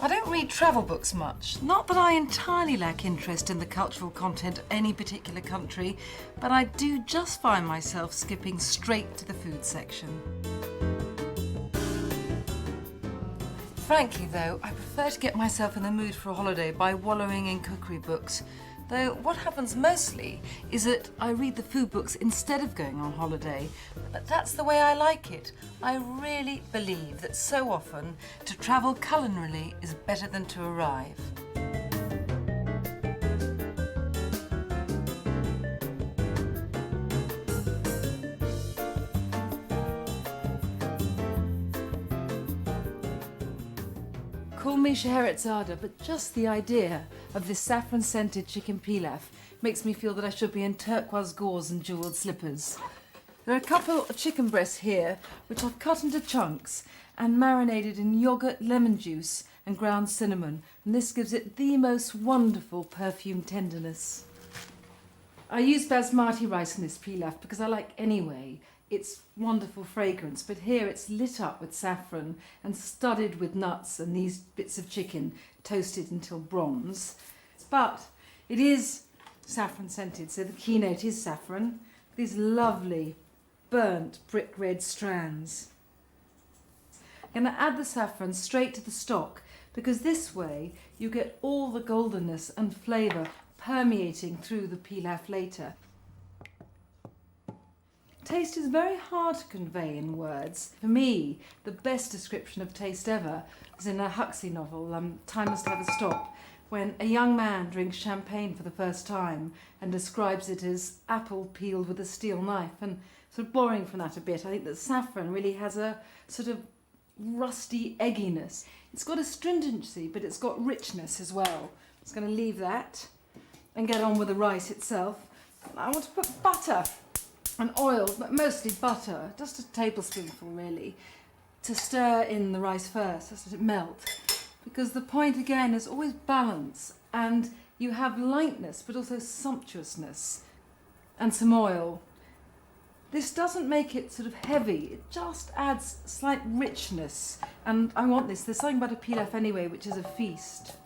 I don't read travel books much. Not that I entirely lack interest in the cultural content of any particular country, but I do just find myself skipping straight to the food section. Frankly though, I prefer to get myself in the mood for a holiday by wallowing in cookery books. Though what happens mostly is that I read the food books instead of going on holiday. But that's the way I like it. I really believe that so often to travel culinarily is better than to arrive. Call me Scheherazade, but just the idea of this saffron-scented chicken pilaf makes me feel that I should be in turquoise gauze and jewelled slippers. There are a couple of chicken breasts here, which I've cut into chunks and marinated in yoghurt, lemon juice and ground cinnamon, and this gives it the most wonderful perfumed tenderness. I use basmati rice in this pilaf because I like anyway. It's wonderful fragrance, but here it's lit up with saffron and studded with nuts and these bits of chicken toasted until bronze. But it is saffron scented, so the keynote is saffron. These lovely burnt brick red strands. I'm going to add the saffron straight to the stock because this way you get all the goldenness and flavour permeating through the pilaf later. Taste is very hard to convey in words. For me, the best description of taste ever is in a Huxley novel, Time Must Have a Stop, when a young man drinks champagne for the first time and describes it as apple peeled with a steel knife. And sort of borrowing from that a bit, I think that saffron really has a sort of rusty egginess. It's got astringency, but it's got richness as well. I'm just going to leave that and get on with the rice itself. I want to put butter and oil, but mostly butter, just a tablespoonful really, to stir in the rice first, just let it melt. Because the point again is always balance, and you have lightness but also sumptuousness, and some oil. This doesn't make it sort of heavy, it just adds slight richness, and I want this. There's something about a pilaf anyway which is a feast.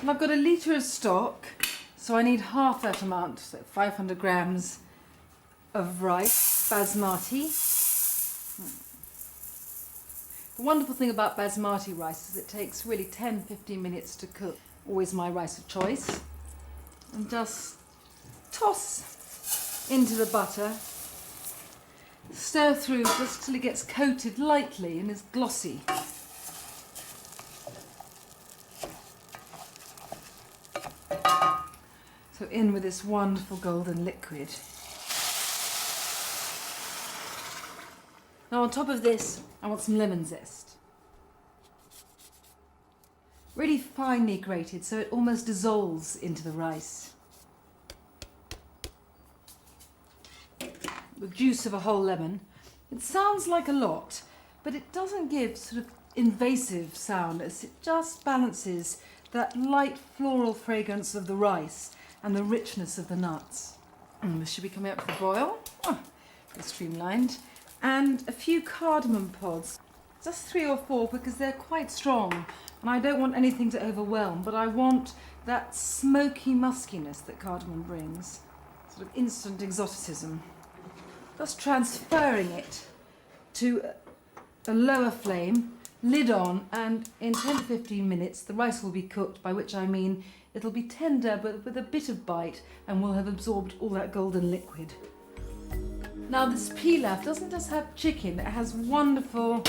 And I've got a litre of stock, so I need half that amount, so 500 grams of rice, basmati. The wonderful thing about basmati rice is it takes really 10-15 minutes to cook. Always my rice of choice. And just toss into the butter. Stir through just till it gets coated lightly and is glossy. So in with this wonderful golden liquid. Now on top of this, I want some lemon zest. Really finely grated so it almost dissolves into the rice. The juice of a whole lemon. It sounds like a lot, but it doesn't give sort of invasive sourness. It just balances that light floral fragrance of the rice and the richness of the nuts. This should be coming up for the boil. Oh, it's streamlined. And a few cardamom pods, just 3 or 4 because they're quite strong and I don't want anything to overwhelm, but I want that smoky muskiness that cardamom brings, sort of instant exoticism. Just transferring it to a lower flame, lid on, and in 10 to 15 minutes the rice will be cooked, by which I mean it'll be tender but with a bit of bite and will have absorbed all that golden liquid. Now this pilaf doesn't just have chicken, it has wonderful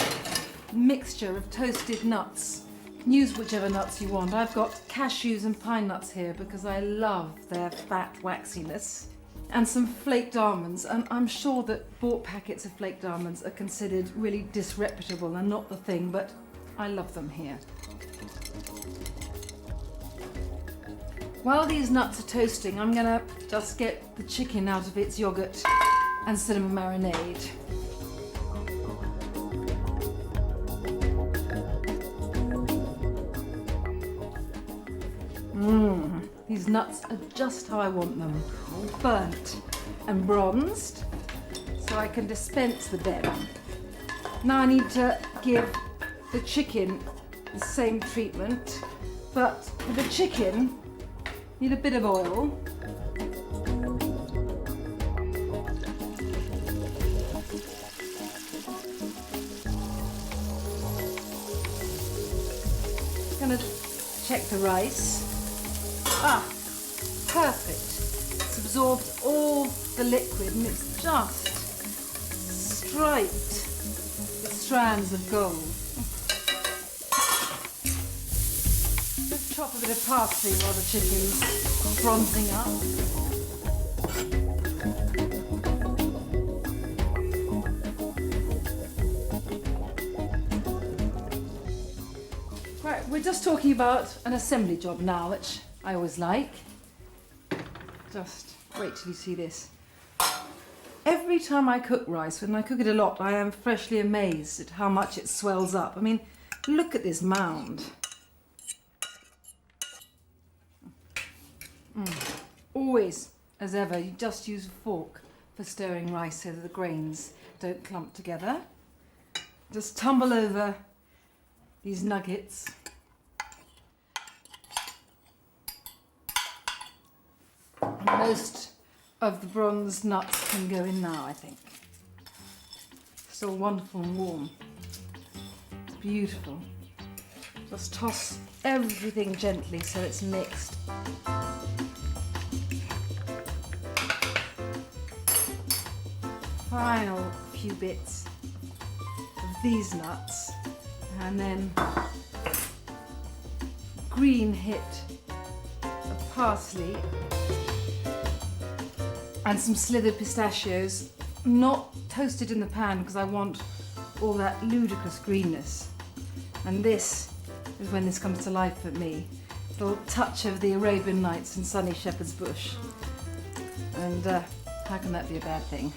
mixture of toasted nuts. You can use whichever nuts you want. I've got cashews and pine nuts here because I love their fat waxiness. And some flaked almonds, and I'm sure that bought packets of flaked almonds are considered really disreputable and not the thing, but I love them here. While these nuts are toasting, I'm gonna just get the chicken out of its yogurt and cinnamon marinade. These nuts are just how I want them, burnt and bronzed, so I can dispense with them. Now I need to give the chicken the same treatment, but for the chicken, need a bit of oil. Gonna check the rice. Perfect. It's absorbed all the liquid and it's just striped with strands of gold. Just chop a bit of parsley while the chicken's bronzing up. Right, we're just talking about an assembly job now, which I always like. Just wait till you see this. Every time I cook rice, when I cook it a lot, I am freshly amazed at how much it swells up. I mean, look at this mound. Always, as ever, you just use a fork for stirring rice so that the grains don't clump together. Just tumble over these nuggets. Most of the bronze nuts can go in now, I think. Still wonderful and warm. Beautiful. Just toss everything gently so it's mixed. Final few bits of these nuts, and then green hit of parsley and some slithered pistachios, not toasted in the pan because I want all that ludicrous greenness. And this is when this comes to life for me. A little touch of the Arabian Nights and sunny shepherd's bush. And how can that be a bad thing?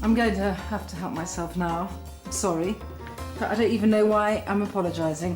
I'm going to have to help myself now. I'm sorry, but I don't even know why I'm apologising.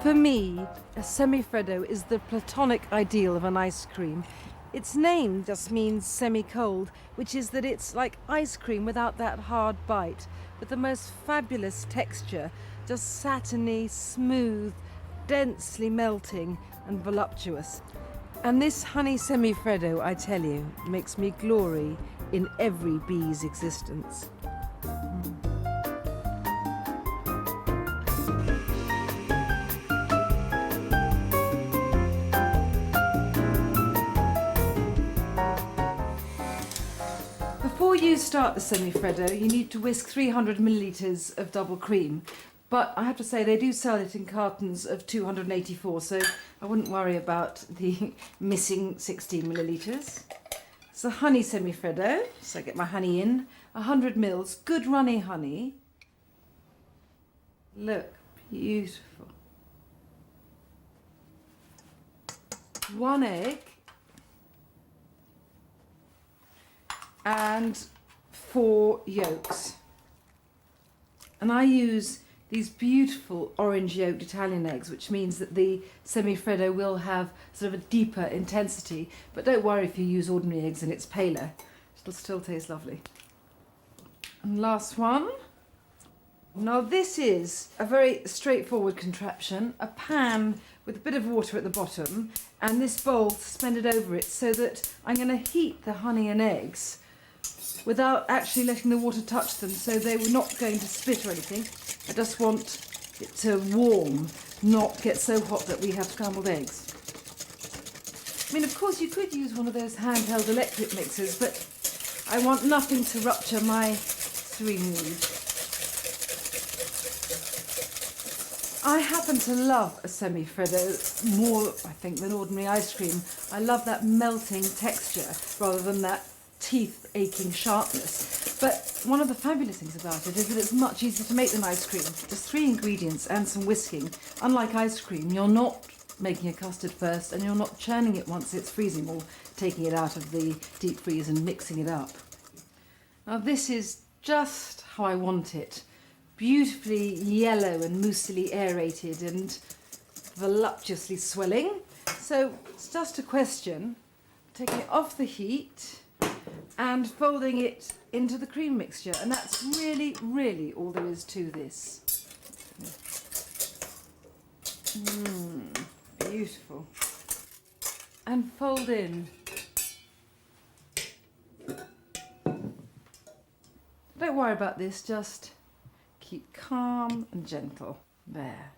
For me, a semifreddo is the platonic ideal of an ice cream. Its name just means semi-cold, which is that it's like ice cream without that hard bite, with the most fabulous texture, just satiny, smooth, densely melting and voluptuous. And this honey semifreddo, I tell you, makes me glory in every bee's existence. Before you start the semifreddo, you need to whisk 300 millilitres of double cream. But I have to say, they do sell it in cartons of 284, so I wouldn't worry about the missing 16 millilitres. It's a honey semifreddo, so I get my honey in. 100 mils, good runny honey. Look, beautiful. 1 egg. And 4 yolks. And I use these beautiful orange yolked Italian eggs, which means that the semifreddo will have sort of a deeper intensity. But don't worry if you use ordinary eggs and it's paler. It'll still taste lovely. And last one. Now this is a very straightforward contraption, a pan with a bit of water at the bottom and this bowl suspended over it so that I'm going to heat the honey and eggs without actually letting the water touch them, so they were not going to split or anything. I just want it to warm, not get so hot that we have scrambled eggs. I mean, of course, you could use one of those handheld electric mixers, but I want nothing to rupture my sewing mood. I happen to love a Semifreddo more, I think, than ordinary ice cream. I love that melting texture rather than that teeth-aching sharpness. But one of the fabulous things about it is that it's much easier to make than ice cream. Just 3 ingredients and some whisking. Unlike ice cream, you're not making a custard first and you're not churning it once it's freezing or taking it out of the deep freeze and mixing it up. Now this is just how I want it. Beautifully yellow and mousily aerated and voluptuously swelling. So it's just a question of taking it off the heat and folding it into the cream mixture. And that's really, really all there is to this. Beautiful. And fold in. Don't worry about this, just keep calm and gentle. There.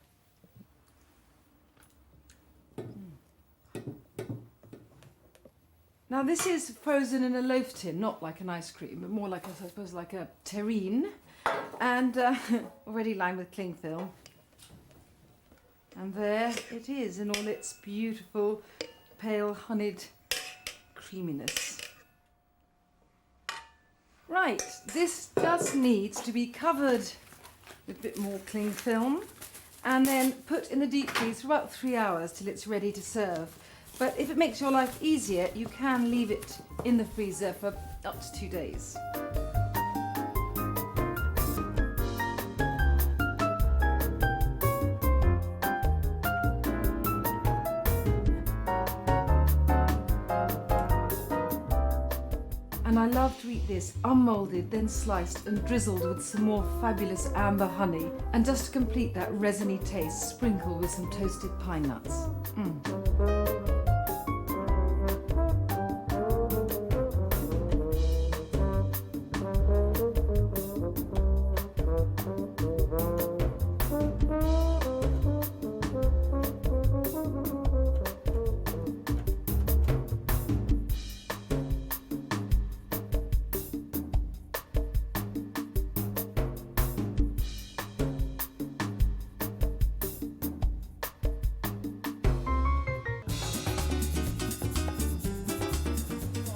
Now this is frozen in a loaf tin, not like an ice cream, but more like, I suppose, like a terrine, and already lined with cling film. And there it is in all its beautiful, pale, honeyed creaminess. Right, this just needs to be covered with a bit more cling film and then put in the deep freeze for about 3 hours till it's ready to serve. But if it makes your life easier, you can leave it in the freezer for up to 2 days. And I love to eat this unmoulded, then sliced and drizzled with some more fabulous amber honey. And just to complete that resiny taste, sprinkle with some toasted pine nuts.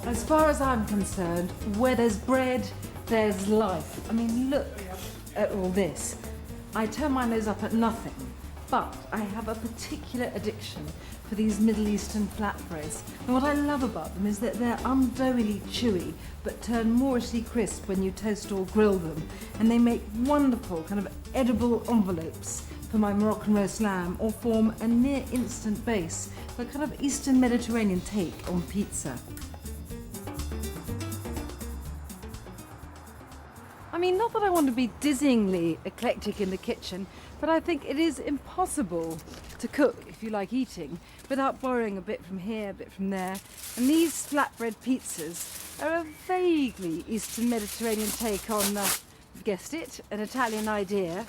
As far as I'm concerned, where there's bread, there's life. I mean, look at all this. I turn my nose up at nothing, but I have a particular addiction for these Middle Eastern flatbreads. And what I love about them is that they're undoughily chewy, but turn moorishly crisp when you toast or grill them. And they make wonderful kind of edible envelopes for my Moroccan roast lamb, or form a near instant base for a kind of Eastern Mediterranean take on pizza. I mean, not that I want to be dizzyingly eclectic in the kitchen, but I think it is impossible to cook, if you like eating, without borrowing a bit from here, a bit from there. And these flatbread pizzas are a vaguely Eastern Mediterranean take on, you've guessed it, an Italian idea.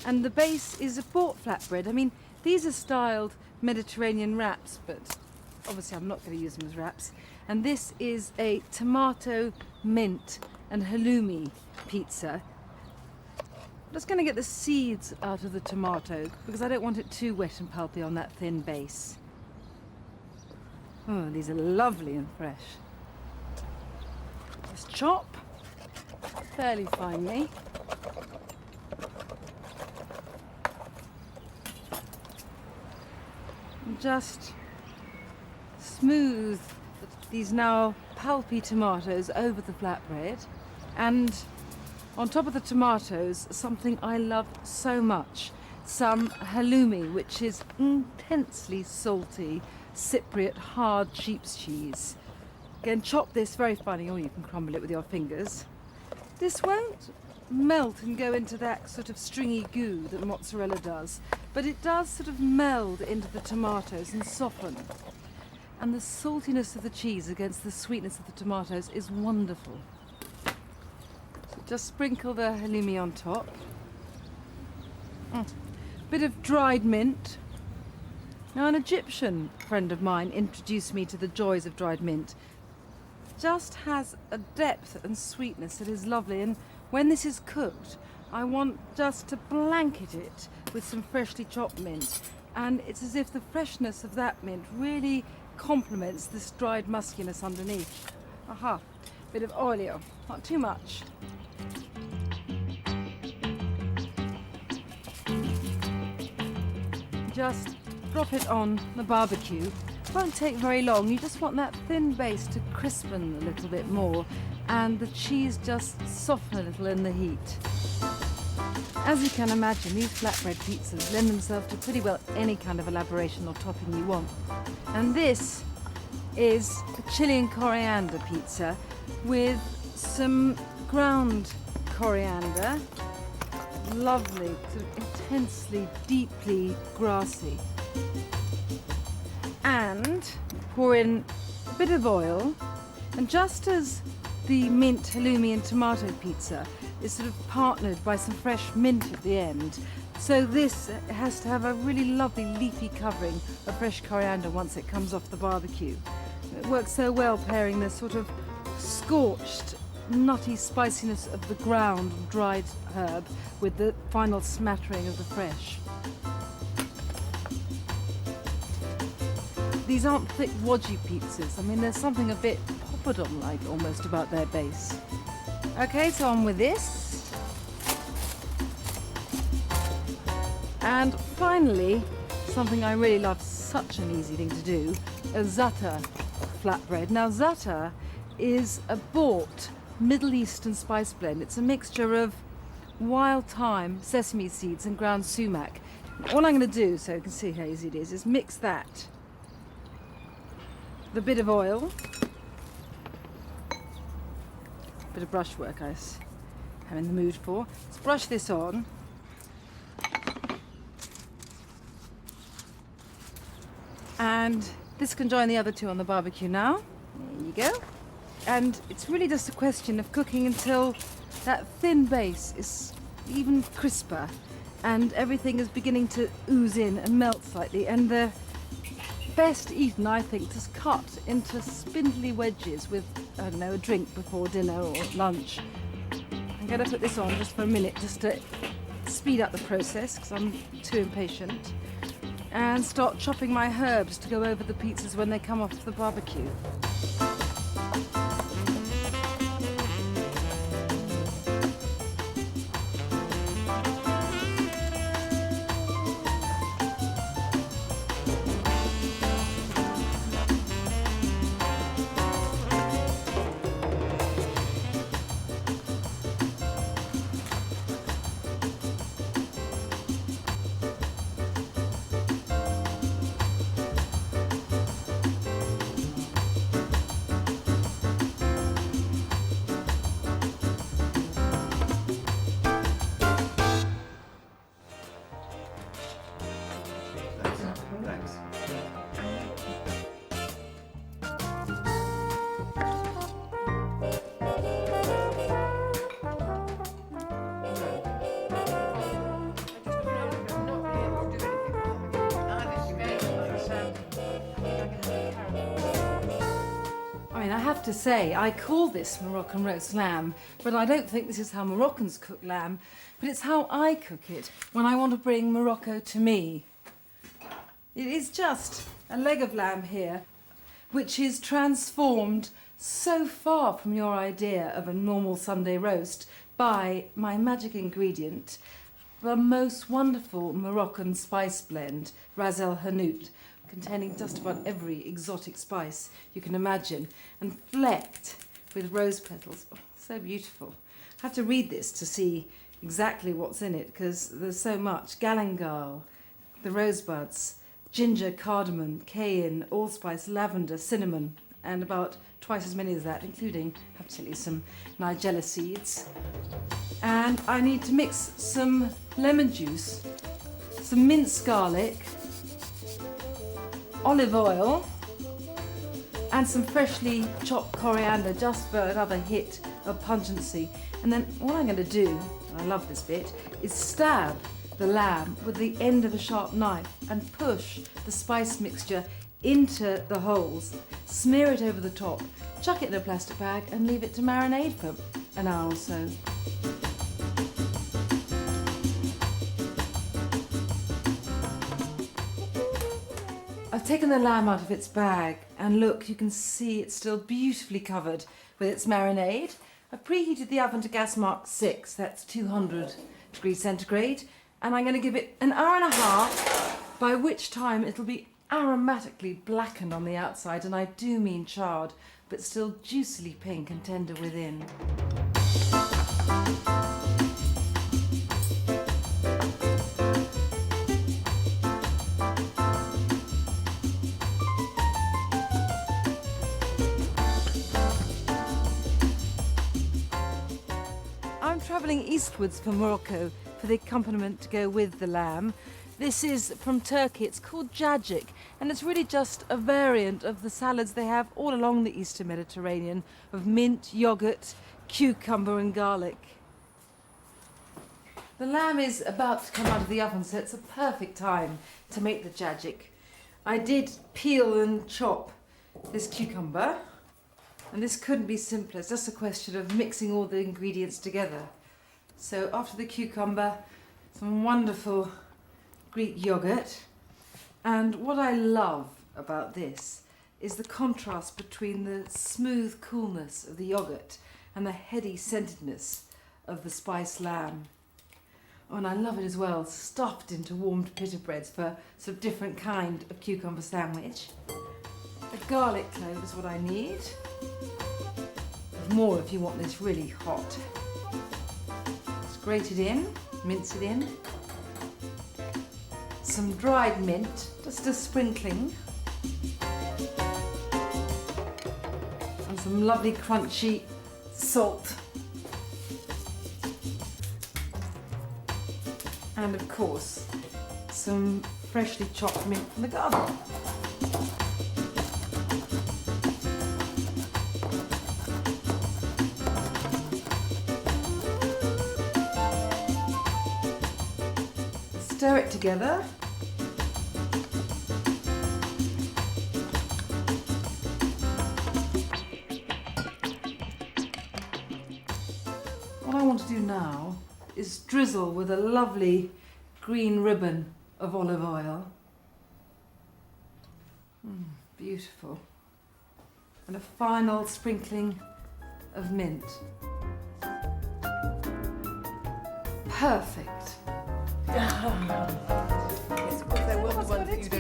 And the base is a bought flatbread. I mean, these are styled Mediterranean wraps, but obviously I'm not going to use them as wraps. And this is a tomato, mint and halloumi pizza. I'm just going to get the seeds out of the tomato because I don't want it too wet and pulpy on that thin base. Oh, these are lovely and fresh. Just chop fairly finely. And just smooth these now pulpy tomatoes over the flatbread. And on top of the tomatoes, something I love so much, some halloumi, which is intensely salty Cypriot hard sheep's cheese. Again, chop this very finely, or you can crumble it with your fingers. This won't melt and go into that sort of stringy goo that mozzarella does, but it does sort of meld into the tomatoes and soften. and the saltiness of the cheese against the sweetness of the tomatoes is wonderful. So just sprinkle the halloumi on top. Bit of dried mint. Now, an Egyptian friend of mine introduced me to the joys of dried mint. Just has a depth and sweetness that is lovely, and when this is cooked, I want just to blanket it with some freshly chopped mint, and it's as if the freshness of that mint really complements this dried muskiness underneath. Aha, bit of olio, not too much. Just drop it on the barbecue. Won't take very long. You just want that thin base to crispen a little bit more and the cheese just soften a little in the heat. As you can imagine, these flatbread pizzas lend themselves to pretty well any kind of elaboration or topping you want. And this is a Chilean coriander pizza with some ground coriander, lovely, sort of intensely, deeply grassy. And pour in a bit of oil, and just as the mint, halloumi and tomato pizza is sort of partnered by some fresh mint at the end, so this has to have a really lovely leafy covering of fresh coriander once it comes off the barbecue. It works so well pairing the sort of scorched, nutty spiciness of the ground dried herb with the final smattering of the fresh. These aren't thick, wodgy pizzas. I mean, there's something a bit poppadom-like almost about their base. Okay, so on with this. And finally, something I really love, such an easy thing to do, a za'atar flatbread. Now, za'atar is a bought Middle Eastern spice blend. It's a mixture of wild thyme, sesame seeds and ground sumac. All I'm going to do, so you can see how easy it is mix that with a bit of oil, a bit of brushwork I'm in the mood for. Let's brush this on. And this can join the other two on the barbecue now. There you go. And it's really just a question of cooking until that thin base is even crisper and everything is beginning to ooze in and melt slightly, and the best eaten, I think, just cut into spindly wedges with, I don't know, a drink before dinner or lunch. I'm going to put this on just for a minute just to speed up the process because I'm too impatient, and start chopping my herbs to go over the pizzas when they come off the barbecue. Thanks. I mean, I have to say, I call this Moroccan roast lamb, but I don't think this is how Moroccans cook lamb, but it's how I cook it when I want to bring Morocco to me. It is just a leg of lamb here, which is transformed so far from your idea of a normal Sunday roast by my magic ingredient, the most wonderful Moroccan spice blend, Ras El Hanout, containing just about every exotic spice you can imagine, and flecked with rose petals. Oh, so beautiful. I have to read this to see exactly what's in it, because there's so much. Galangal, the rosebuds, ginger, cardamom, cayenne, allspice, lavender, cinnamon, and about twice as many as that, including absolutely some Nigella seeds. And I need to mix some lemon juice, some minced garlic, olive oil, and some freshly chopped coriander just for another hit of pungency. And then what I'm going to do, and I love this bit, is stab the lamb with the end of a sharp knife and push the spice mixture into the holes, smear it over the top, chuck it in a plastic bag and leave it to marinate for an hour or so. I've taken the lamb out of its bag and look, you can see it's still beautifully covered with its marinade. I've preheated the oven to gas mark 6, that's 200 degrees centigrade, and I'm going to give it an hour and a half, by which time it'll be aromatically blackened on the outside, and I do mean charred, but still juicily pink and tender within. I'm travelling eastwards from Morocco for the accompaniment to go with the lamb. This is from Turkey, it's called cacik, and it's really just a variant of the salads they have all along the Eastern Mediterranean of mint, yoghurt, cucumber and garlic. The lamb is about to come out of the oven, so it's a perfect time to make the cacik. I did peel and chop this cucumber, and this couldn't be simpler. It's just a question of mixing all the ingredients together. So after the cucumber, some wonderful Greek yogurt, and what I love about this is the contrast between the smooth coolness of the yogurt and the heady scented-ness of the spiced lamb. Oh, and I love it as well, stuffed into warmed pita breads for sort of different kind of cucumber sandwich. A garlic clove is what I need. More if you want this really hot. Just grate it in, mince it in. Some dried mint, just a sprinkling. And some lovely crunchy salt. And of course, some freshly chopped mint from the garden. Stir it together. What I want to do now is drizzle with a lovely green ribbon of olive oil. Beautiful. And a final sprinkling of mint. Perfect. Yes, of course, there will be ones that you don't